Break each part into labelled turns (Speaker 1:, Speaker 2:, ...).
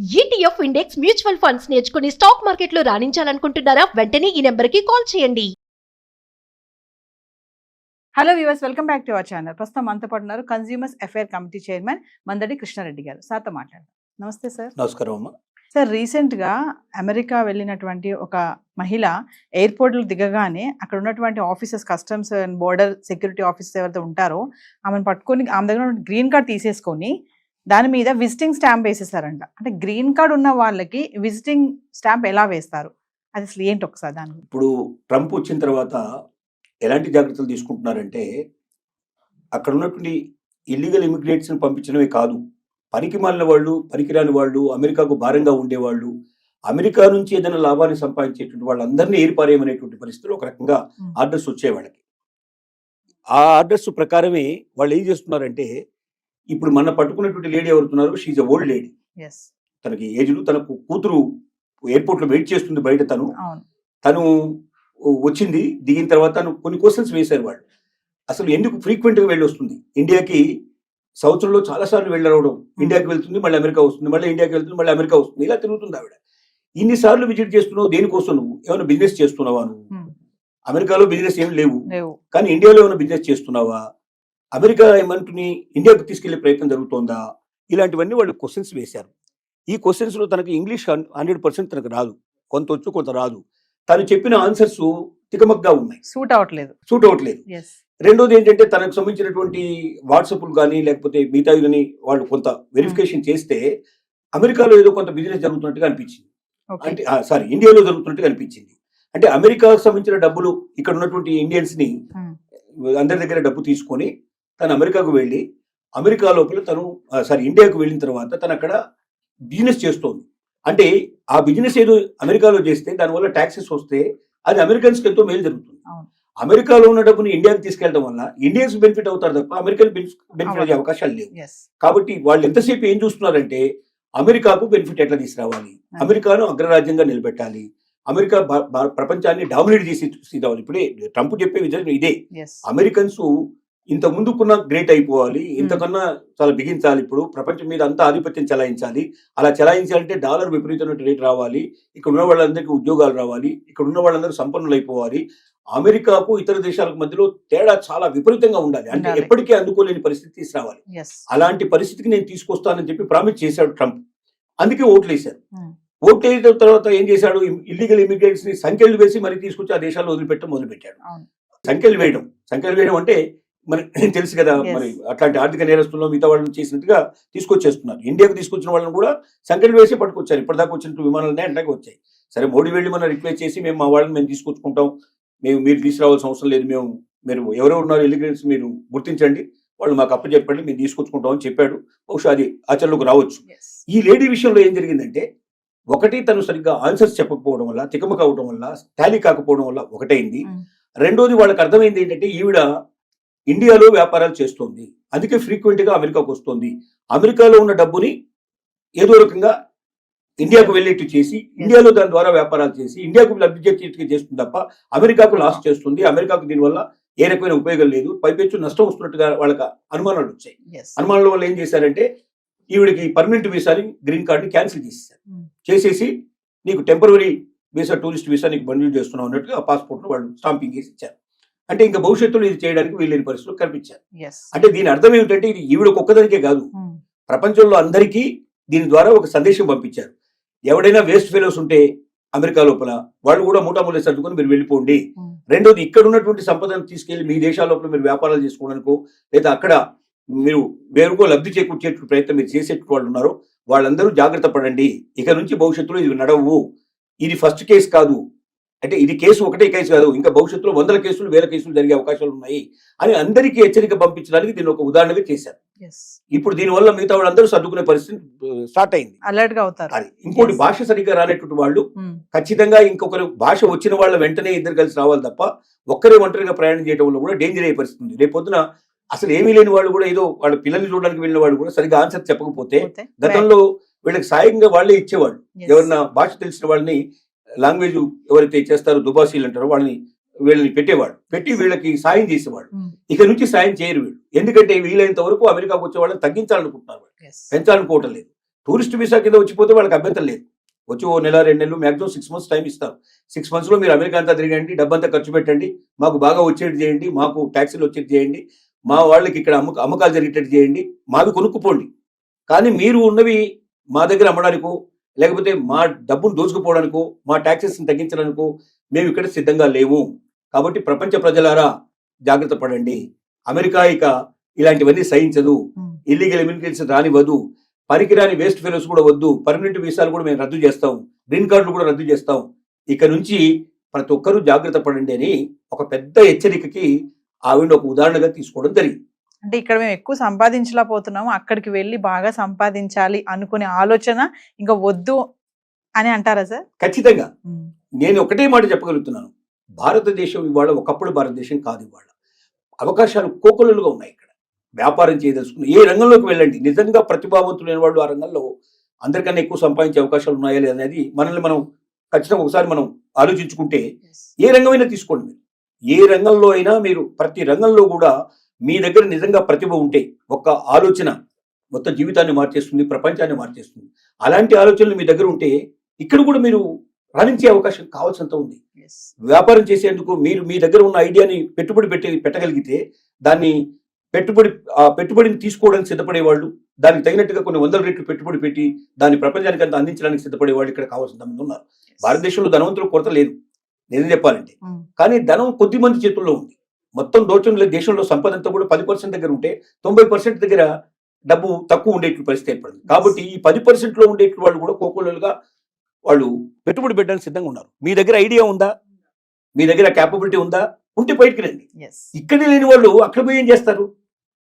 Speaker 1: ETF index mutual funds నేర్చుకుని stock మార్కెట్లో రాణించాలనుకుంటున్నారా? వెంటనే ఈ నెంబర్కి కాల్ చేయండి.
Speaker 2: Hello viewers, welcome back to our channel. ప్రస్తుతం మనతో పాటు ఉన్నారు consumers affair committee chairman Mandadi Krishna Reddy గారు. సార్తో మాట్లాడదాం. నమస్తే సార్.
Speaker 3: నమస్కారం అమ్మ.
Speaker 2: సార్, రీసెంట్గా అమెరికా వెళ్ళినటువంటి ఒక మహిళ ఎయిర్పోర్ట్లో దిగగానే అక్కడ ఉన్నటువంటి officers, customs and border security officers ఎవరైతే ఉంటారో ఆమెను పట్టుకొని ఆమె దగ్గర ఉన్న గ్రీన్ కార్డ్ తీసేసుకొని దాని మీద విజిటింగ్ స్టాంప్ వేసేసారంట. అంటే గ్రీన్ కార్డ్ ఉన్న వాళ్ళకి విజిటింగ్ స్టాంప్ ఎలా వేస్తారు, అది అసలు ఏంటి ఒకసారి దాని గురించి?
Speaker 3: ఇప్పుడు ట్రంప్ వచ్చిన తర్వాత ఎలాంటి జాగ్రత్తలు తీసుకుంటున్నారంటే, అక్కడ ఉన్నటువంటి ఇల్లీగల్ ఇమిగ్రేట్స్ని పంపించడమే కాదు, పనికి మాలిన వాళ్ళు, పనికిరాని వాళ్ళు, అమెరికాకు భారంగా ఉండేవాళ్ళు, అమెరికా నుంచి ఏదైనా లాభాన్ని సంపాదించేటువంటి వాళ్ళందరినీ ఏర్పారేయమనేటువంటి పరిస్థితులు ఒక రకంగా ఆర్డర్స్ వచ్చాయి వాళ్ళకి. ఆ ఆర్డర్స్ ప్రకారమే వాళ్ళు ఏం చేస్తున్నారంటే, ఇప్పుడు మన పట్టుకున్నటువంటి లేడీ ఎవరుతున్నారు, షీఈ్ ఎ ఓల్డ్ లేడీ. తనకి ఏజ్లు, తన కూతురు ఎయిర్పోర్ట్లో వెయిట్ చేస్తుంది బయట. తను వచ్చింది, దిగిన తర్వాత తను కొన్ని క్వశ్చన్స్ వేశారు వాళ్ళు. అసలు ఎందుకు ఫ్రీక్వెంట్గా వెళ్ళి వస్తుంది ఇండియాకి? సంవత్సరంలో చాలాసార్లు వెళ్ళవడం, ఇండియాకి వెళ్తుంది, మళ్ళీ అమెరికా వస్తుంది, మళ్ళీ ఇండియాకి వెళ్తుంది, మళ్ళీ అమెరికా వస్తుంది, ఇలా తిరుగుతుంది ఆవిడ. ఇన్నిసార్లు విజిట్ చేస్తున్నావు దేనికోసం? నువ్వు ఏమైనా బిజినెస్ చేస్తున్నావా? నువ్వు అమెరికాలో బిజినెస్ ఏమి లేవు, కానీ ఇండియాలో ఏమైనా బిజినెస్ చేస్తున్నావా? అమెరికా ఏమంటుని ఇండియాకు తీసుకెళ్లే ప్రయత్నం జరుగుతోందా? ఇలాంటివన్నీ వాళ్ళు క్వశ్చన్స్ వేశారు. ఈ క్వశ్చన్స్లో తనకు ఇంగ్లీష్ 100% తనకు రాదు, కొంత వచ్చు కొంత రాదు. తను చెప్పిన ఆన్సర్స్ తికమగ్గా ఉన్నాయి, సూట్ అవ్వట్లేదు. రెండోది ఏంటంటే, తనకు సంబంధించినటువంటి వాట్సాప్లు కానీ లేకపోతే మిగతా కానీ వాళ్ళు కొంత వెరిఫికేషన్ చేస్తే అమెరికాలో ఏదో కొంత బిజినెస్ జరుగుతున్నట్టుగా అనిపించింది. అంటే ఇండియాలో జరుగుతున్నట్టుగా అనిపించింది. అంటే అమెరికాకు సంబంధించిన డబ్బులు ఇక్కడ ఉన్నటువంటి ఇండియన్స్ ని అందరి దగ్గర డబ్బు తీసుకొని తను అమెరికాకు వెళ్ళి, అమెరికా లోపల ఇండియాకు వెళ్ళిన తర్వాత తను అక్కడ బిజినెస్ చేస్తోంది. అంటే ఆ బిజినెస్ ఏదో అమెరికాలో చేస్తే దానివల్ల ట్యాక్సెస్ వస్తే అది అమెరికన్స్కి ఎంతో మేలు జరుగుతుంది. అమెరికాలో ఉన్న డబ్బుని ఇండియాకి తీసుకెళ్ళడం వల్ల ఇండియన్స్ బెనిఫిట్ అవుతారు తప్ప అమెరికన్ బెనిఫిట్ అయ్యే అవకాశాలు లేవు. కాబట్టి వాళ్ళు ఎంతసేపు ఏం చూస్తున్నారంటే, అమెరికాకు బెనిఫిట్ ఎట్లా తీసుకురావాలి, అమెరికాను అగ్రరాజ్యంగా నిలబెట్టాలి, అమెరికా ప్రపంచాన్ని డామినేట్ చేసి తీసుకోవాలి. ఇప్పుడే ట్రంప్ చెప్పే విధానం ఇదే. అమెరికన్స్ ఇంత ముందుకున్న గ్రేట్ అయిపోవాలి, ఇంతకన్నా చాలా బిగించాలి, ఇప్పుడు ప్రపంచం మీద అంతా ఆధిపత్యం చెలాయించాలి. అలా చెలాయించాలంటే డాలర్ విపరీతమైన రేట్ రావాలి, ఇక్కడ ఉన్న వాళ్ళందరికీ ఉద్యోగాలు రావాలి, ఇక్కడ ఉన్న వాళ్ళందరూ సంపన్నులు అయిపోవాలి. అమెరికాకు ఇతర దేశాలకు మధ్యలో తేడా చాలా విపరీతంగా ఉండాలి, అంటే ఎప్పటికీ అందుకోలేని పరిస్థితి తీసుకురావాలి. అలాంటి పరిస్థితికి నేను తీసుకొస్తానని చెప్పి ప్రామిస్ చేశాడు ట్రంప్. అందుకే ఓట్లు వేశారు. ఓట్లు వేసిన తర్వాత ఏం చేశాడు, ఇల్లీగల్ ఇమిగ్రెంట్స్ ని సంఖ్యలు వేసి మరీ తీసుకొచ్చి ఆ దేశాల్లో మొదలుపెట్టాడు. సంఖ్యలు వేయడం అంటే మనకి తెలుసు కదా, మరి అట్లాంటి ఆర్థిక నేరస్తుల్లో మిగతా వాళ్ళని చేసినట్టుగా తీసుకొచ్చేస్తున్నారు. ఇండియాకు తీసుకొచ్చిన వాళ్ళని కూడా సంఖ్యలు వేసి పట్టుకొచ్చారు. ఇప్పటిదాకా వచ్చినట్టు విమానాలనే అంటాకి వచ్చాయి. సరే, మోడీ వెళ్ళి మనం రిక్వెస్ట్ చేసి మా వాళ్ళని మేము తీసుకొచ్చుకుంటాం, మీరు తీసుకురావాల్సిన అవసరం లేదు, మీరు ఎవరెవరు ఉన్నారు ఇల్లీగల్స్ మీరు గుర్తించండి, వాళ్ళు మాకు అప్పచెప్పండి, మేము తీసుకొచ్చుకుంటాం అని చెప్పాడు. బహుశా అది ఆచరణలోకి రావచ్చు. ఈ లేడీ విషయంలో ఏం జరిగిందంటే, ఒకటి తను సరిగ్గా ఆన్సర్స్ చెప్పకపోవడం వల్ల, తికమక అవడం వల్ల, టాలీ కాకపోవడం వల్ల ఒకటైంది. రెండోది వాళ్ళకి అర్థమైంది ఏంటంటే, ఈవిడ ఇండియాలో వ్యాపారాలు చేస్తోంది, అందుకే ఫ్రీక్వెంట్ గా అమెరికాకు వస్తుంది. అమెరికాలో ఉన్న డబ్బుని ఏదో రకంగా ఇండియాకు వెళ్ళేట్టు చేసి, ఇండియాలో దాని ద్వారా వ్యాపారాలు చేసి ఇండియాకు లబ్ధి చేస్తుంది తప్ప అమెరికాకు లాస్ చేస్తుంది. అమెరికాకు దీనివల్ల ఏ రకమైన ఉపయోగం లేదు, పైపెచ్చు నష్టం వస్తున్నట్టుగా వాళ్ళకి అనుమానాలు వచ్చాయి. అనుమానాల వల్ల ఏం చేశారంటే, ఈవిడికి పర్మనెంట్ వీసాని, గ్రీన్ కార్డుని క్యాన్సిల్ చేసేసి నీకు టెంపరరీ వీసా, టూరిస్ట్ వీసా నీకు బండిల్ చేస్తున్నావు అన్నట్టుగా ఆ పాస్పోర్ట్ వాళ్ళు స్టాంపింగ్ చేసి ఇచ్చారు. అంటే ఇంకా భవిష్యత్తులో ఇది చేయడానికి వీళ్ళని పరిస్థితులు కనిపించారు. అంటే దీని అర్థం ఏమిటంటే, ఇది ఈవిడకు ఒక్కదానికే కాదు, ప్రపంచంలో అందరికీ దీని ద్వారా ఒక సందేశం పంపించారు. ఎవడైనా వేస్ట్ ఫెలోస్ ఉంటే అమెరికా లోపల వాళ్ళు కూడా మూటామూలే సర్దుకొని మీరు వెళ్ళిపోండి. రెండోది, ఇక్కడ ఉన్నటువంటి సంపదను తీసుకెళ్లి మీ దేశాల లోపల మీరు వ్యాపారాలు చేసుకోవడానికో లేదా అక్కడ మీరు వేరుకో లబ్ధి చేకూర్చే ప్రయత్నం మీరు చేసేటువంటి వాళ్ళు ఉన్నారో వాళ్ళందరూ జాగ్రత్త పడండి. ఇక నుంచి భవిష్యత్తులో ఇది నడవు, ఇది ఫస్ట్ కేసు కాదు, అంటే ఇది కేసు ఒకటే కేసు కాదు, ఇంకా భవిష్యత్తులో 100 కేసులు 1000 కేసులు జరిగే అవకాశాలు ఉన్నాయి అని అందరికీ హెచ్చరిక పంపించడానికి దీన్ని ఒక ఉదాహరణగా చేశారు. ఇప్పుడు దీనివల్ల మిగతా వాళ్ళందరూ సర్దుకునే పరిస్థితి స్టార్ట్ అయింది, అలర్ట్ గా అవుతారు. అది ఇంకోటి, భాష సరిగ్గా రానటువంటి వాళ్ళు ఖచ్చితంగా ఇంకొకరు భాష వచ్చిన వాళ్ళ వెంటనే ఇద్దరు కలిసి రావాలి తప్ప ఒక్కరే ఒంటరిగా ప్రయాణం చేయడం వల్ల కూడా డేంజర్ అయ్యే పరిస్థితి ఉంది. రేపొద్దున అసలు ఏమీ లేని వాళ్ళు కూడా, ఏదో వాళ్ళ పిల్లల్ని చూడడానికి వెళ్ళిన వాళ్ళు కూడా సరిగ్గా ఆన్సర్ చెప్పకపోతే గతంలో వీళ్ళకి సాయంగా వాళ్ళే ఇచ్చేవాళ్ళు. ఎవరన్నా భాష తెలిసిన వాళ్ళని, లాంగ్వేజ్ ఎవరైతే చేస్తారో దుబాసీలు అంటారో వీళ్ళని పెట్టి వీళ్ళకి సాయం చేసేవాళ్ళు. ఇక నుంచి సాయం చేయరు వీళ్ళు, ఎందుకంటే వీలైనంత వరకు అమెరికాకు వచ్చే వాళ్ళని తగ్గించాలనుకుంటున్నారు, పెంచాలనుకోవటం లేదు. టూరిస్ట్ వీసా కింద వచ్చిపోతే వాళ్ళకి అభ్యంతరం లేదు. వచ్చి ఓ నెల 2 నెలలు మ్యాక్సిమం 6 months టైం ఇస్తారు. 6 monthsలో మీరు అమెరికా అంతా తిరగండి, డబ్బంతా ఖర్చు పెట్టండి, మాకు బాగా వచ్చేది చేయండి, మాకు ట్యాక్సీలు వచ్చేది చేయండి, మా వాళ్ళకి ఇక్కడ అమ్మకాలు జరిగేటట్టు చేయండి, మావి కొనుక్కుపోండి. కానీ మీరు ఉన్నవి మా దగ్గర అమ్మడానికో లేకపోతే మా డబ్బును దోచుకుపోవడానికో మా ట్యాక్సెస్ని తగ్గించడానికో మేము ఇక్కడ సిద్ధంగా లేవు. కాబట్టి ప్రపంచ ప్రజలారా జాగ్రత్త పడండి. అమెరికా ఇక ఇలాంటివన్నీ సహించదు, ఇల్లీగల్ ఇమిగ్రెంట్స్ రానివ్వదు, పనికిరాని వేస్ట్ ఫెలోస్ కూడా వద్దు, పర్మనెంట్ వీసాలు కూడా మేము రద్దు చేస్తాం, గ్రీన్ కార్డులు కూడా రద్దు చేస్తాం. ఇక నుంచి ప్రతి ఒక్కరూ జాగ్రత్త పడండి అని ఒక పెద్ద హెచ్చరికకి ఆవిడ ఒక ఉదాహరణగా తీసుకోవడం జరిగింది.
Speaker 2: అంటే ఇక్కడ మేము ఎక్కువ సంపాదించలేకపోతున్నాము, అక్కడికి వెళ్ళి బాగా సంపాదించాలి అనుకునే ఆలోచన ఇంకా వద్దు అని అంటారా సార్?
Speaker 3: ఖచ్చితంగా. నేను ఒకటే మాట చెప్పగలుగుతున్నాను, భారతదేశం ఇవాళ ఒకప్పుడు భారతదేశం కాదు. ఇవాళ అవకాశాలు కోకొల్లలుగా ఉన్నాయి. ఇక్కడ వ్యాపారం చేయదలుచుకున్న ఏ రంగంలోకి వెళ్ళండి, నిజంగా ప్రతిభావంతులైన వాళ్ళు ఆ రంగంలో అందరికన్నా ఎక్కువ సంపాదించే అవకాశాలు ఉన్నాయా లేదనేది మనల్ని మనం ఖచ్చితంగా ఒకసారి మనం ఆలోచించుకుంటే ఏ రంగమైనా తీసుకోండి. మీరు ఏ రంగంలో అయినా మీరు ప్రతి రంగంలో కూడా మీ దగ్గర నిజంగా ప్రతిభ ఉంటే ఒక ఆలోచన మొత్తం జీవితాన్ని మార్చేస్తుంది, ప్రపంచాన్ని మార్చేస్తుంది. అలాంటి ఆలోచనలు మీ దగ్గర ఉంటే ఇక్కడ కూడా మీరు రాణించే అవకాశం కావాల్సినంత ఉంది. వ్యాపారం చేసేందుకు మీరు మీ దగ్గర ఉన్న ఐడియాని పెట్టుబడి పెట్టగలిగితే దాన్ని పెట్టుబడిని తీసుకోవడానికి సిద్ధపడే వాళ్ళు, దానికి తగినట్టుగా కొన్ని 100 రెట్లు పెట్టుబడి పెట్టి దాన్ని ప్రపంచానికి అంతా అందించడానికి సిద్ధపడే వాళ్ళు ఇక్కడ కావాల్సిన మంది ఉన్నారు. భారతదేశంలో ధనవంతులు కొరత లేదు నిజం చెప్పాలంటే, కానీ ధనం కొద్ది మంది చేతుల్లో ఉంది. మొత్తం దేశంలో సంపద అంతా కూడా 10% దగ్గర ఉంటే 90% దగ్గర డబ్బు తక్కువ ఉండేట్లు పరిస్థితి ఏర్పడింది. కాబట్టి ఈ 10%లో ఉండేట్లు వాళ్ళు కూడా కోకోలుగా వాళ్ళు పెట్టుబడి పెట్టడానికి సిద్ధంగా ఉన్నారు. మీ దగ్గర ఐడియా ఉందా, మీ దగ్గర క్యాపబిలిటీ ఉందా, ఉంటే బయటికి రండి. ఇక్కడే లేని వాళ్ళు అక్కడ పోయి ఏం చేస్తారు?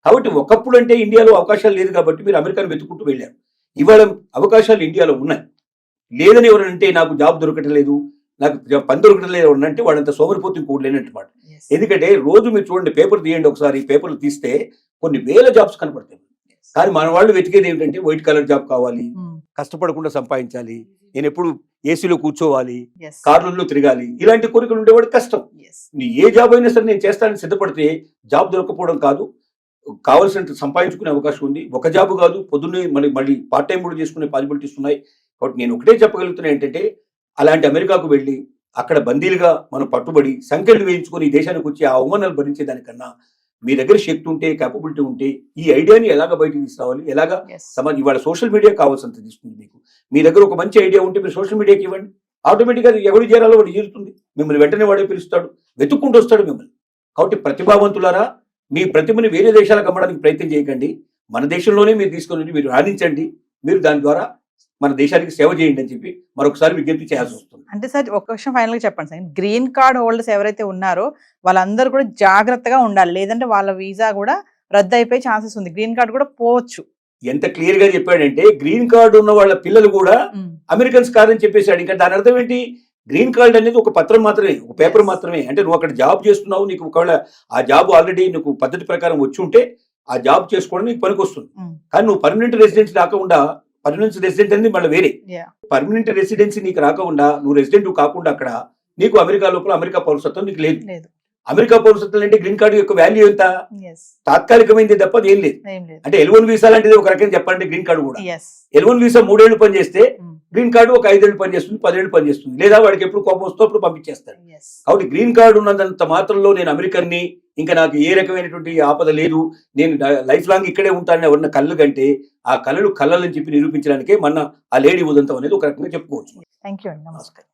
Speaker 3: కాబట్టి ఒకప్పుడు అంటే ఇండియాలో అవకాశాలు లేదు కాబట్టి మీరు అమెరికాను వెతుక్కుంటూ వెళ్ళారు. ఇవాళ అవకాశాలు ఇండియాలో ఉన్నాయి. లేదని ఎవరంటే నాకు జాబ్ దొరకటం లేదు, నాకు పని దొరకటం లేదు అంటే వాళ్ళంతా సోమరిపోతు ఇంకోటి లేనట్టు మాట. ఎందుకంటే రోజు మీరు చూడండి, పేపర్ తీయండి ఒకసారి, పేపర్లు తీస్తే కొన్ని వేల జాబ్స్ కనపడతాయి. కానీ మన వాళ్ళు వెతికేది ఏంటంటే వైట్ కలర్ జాబ్ కావాలి, కష్టపడకుండా సంపాదించాలి, నేను ఎప్పుడు ఏసీలో కూర్చోవాలి, కార్లలో తిరగాలి, ఇలాంటి కోరికలు ఉండేవాడు కష్టం. ఏ జాబ్ అయినా సరే నేను చేస్తానని సిద్ధపడితే జాబ్ దొరకపోవడం కాదు, కావాల్సినంత సంపాదించుకునే అవకాశం ఉంది. ఒక జాబ్ కాదు, పొద్దున్నే మళ్ళీ పార్ట్ టైం కూడా చేసుకునే పాసిబిలిటీస్ ఉన్నాయి. కాబట్టి నేను ఒకటే చెప్పగలుగుతున్నా ఏంటంటే, అలాంటి అమెరికాకు వెళ్ళి అక్కడ బందీలుగా మనం పట్టుబడి సంఖ్యలు వేయించుకొని ఈ దేశానికి వచ్చి ఆ అవమానాలు భరించేదానికన్నా మీ దగ్గర శక్తి ఉంటే, క్యాపబిలిటీ ఉంటే ఈ ఐడియాని ఎలాగ బయటకు తీసుకురావాలి, ఎలాగా సమాజం ఇవాళ సోషల్ మీడియా కావాల్సినంత తీసుకుంది. మీకు మీ దగ్గర ఒక మంచి ఐడియా ఉంటే మీరు సోషల్ మీడియాకి ఇవ్వండి, ఆటోమేటిక్గా ఎవరు చేరాలో వాడు చేరుతుంది, మిమ్మల్ని వెంటనే వాడే పిలుస్తాడు, వెతుక్కుంటూ వస్తాడు మిమ్మల్ని. కాబట్టి ప్రతిభావంతులారా, మీ ప్రతిభని వేరే దేశాలకు అమ్మడానికి ప్రయత్నం చేయకండి, మన దేశంలోనే మీరు తీసుకొని మీరు రాణించండి, మీరు దాని ద్వారా మన దేశానికి సేవ చేయండి అని చెప్పి మరొకసారి విజ్ఞప్తి చేయాల్సి వస్తుంది.
Speaker 2: అంటే సార్ ఒక విషయం ఫైనల్ గా చెప్పండి సార్, గ్రీన్ కార్డ్ హోల్డర్స్ ఎవరైతే ఉన్నారో వాళ్ళందరూ కూడా జాగ్రత్తగా ఉండాలి, లేదంటే వాళ్ళ వీసా కూడా రద్దు అయిపోయే ఛాన్సెస్ ఉంది, గ్రీన్ కార్డ్ కూడా పోవచ్చు.
Speaker 3: ఎంత క్లియర్ గా చెప్పాడంటే, గ్రీన్ కార్డు ఉన్న వాళ్ళ పిల్లలు కూడా అమెరికన్స్ కాదని చెప్పేశాడు. ఇంకా దాని అర్థం ఏంటి? గ్రీన్ కార్డ్ అనేది ఒక పత్రం మాత్రమే, ఒక పేపర్ మాత్రమే. అంటే నువ్వు అక్కడ జాబ్ చేస్తున్నావు, నీకు ఒకవేళ ఆ జాబ్ ఆల్రెడీ నీకు పద్ధతి ప్రకారం వచ్చి ఉంటే ఆ జాబ్ చేసుకోవడం నీకు పనికి వస్తుంది. కానీ నువ్వు పర్మనెంట్ రెసిడెన్సీ రాకుండా, పర్మనెంట్ రెసిడెంట్ అనేది మళ్ళీ వేరే, పర్మనెంట్ రెసిడెన్సీ నీకు రాకుండా, నువ్వు రెసిడెంట్ కాకుండా అక్కడ నీకు అమెరికా లోపల అమెరికా పౌరసత్వం నీకు లేదు. అమెరికా పౌరసత్వం అంటే గ్రీన్ కార్డు యొక్క వాల్యూ ఎంత? తాత్కాలికమైంది తప్ప అది ఏం లేదు. అంటే L1 వీసా లాంటిది ఒక రకంగా చెప్పాలంటే గ్రీన్ కార్డు కూడా. L1 వీసా 3 ఏళ్ళు పనిచేస్తే గ్రీన్ కార్డు ఒక 5 ఏళ్ళు పనిచేస్తుంది, 10 ఏళ్ళు పనిచేస్తుంది, లేదా వాడికి ఎప్పుడు కోపం వస్తే అప్పుడు పంపించేస్తాడు. కాబట్టి గ్రీన్ కార్డు ఉన్నంత మాత్రంలో నేను అమెరికన్ని, ఇంకా నాకు ఏ రకమైనటువంటి ఆపద లేదు, నేను లైఫ్ లాంగ్ ఇక్కడే ఉంటానని ఎవరన్నా కళ్ళు కంటే ఆ కళలు కళ్ళని చెప్పి నిరూపించడానికే మన ఆ లేడీ ఉదంతం అనేది ఒక రకంగా చెప్పుకోవచ్చు.
Speaker 2: థ్యాంక్ యూ అండి, నమస్కారం.